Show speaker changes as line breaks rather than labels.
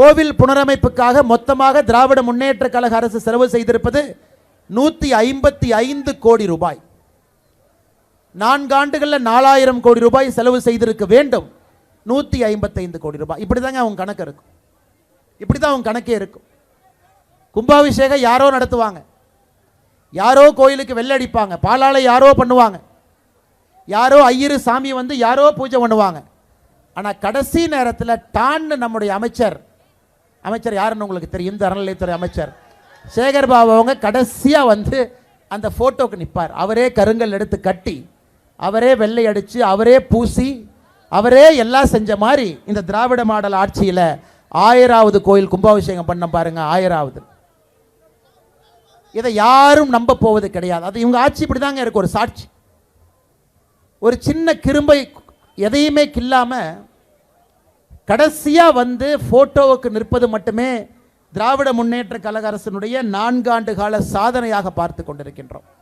கோவில் புனரமைப்புக்காக மொத்தமாக திராவிட முன்னேற்ற கழக அரசு செலவு செய்திருப்பது 155 கோடி ரூபாய். 4 ஆண்டுகளில் 4000 கோடி ரூபாய் செலவு செய்திருக்க வேண்டும். 155 கோடி ரூபாய். இப்படி தாங்க அவங்க கணக்கு இருக்கும். இப்படி தான் அவங்க கணக்கே இருக்கும். கும்பாபிஷேகம் யாரோ நடத்துவாங்க, யாரோ கோயிலுக்கு வெள்ளை அடிப்பாங்க, பாலாலை யாரோ பண்ணுவாங்க, யாரோ ஐயரு சாமி வந்து யாரோ பூஜை பண்ணுவாங்க. ஆனால் கடைசி நேரத்தில் டான்னு நம்முடைய அமைச்சர் யாருன்னு உங்களுக்கு தெரியும், இந்த அறநிலையத்துறை அமைச்சர் சேகர் பாபு அவங்க கடைசியாக வந்து அந்த ஃபோட்டோக்கு நிற்பார். அவரே கருங்கல் எடுத்து கட்டி, அவரே வெள்ளை அடித்து, அவரே பூசி, அவரே எல்லாம் செஞ்ச மாதிரி இந்த திராவிட மாடல் ஆட்சியில் 1000வது கோயில் கும்பாபிஷேகம் பண்ண பாருங்க. 1000வது. இதை யாரும் நம்ப போவது கிடையாது. அது இவங்க ஆட்சி இப்படி தாங்க இருக்கு. ஒரு சாட்சி, ஒரு சின்ன கிரும்பை எதையுமே கில்லாம கடைசியா வந்து போட்டோவுக்கு நிற்பது மட்டுமே திராவிட முன்னேற்ற கழக அரசினுடைய 4 ஆண்டு கால சாதனையாக பார்த்து கொண்டிருக்கின்றோம்.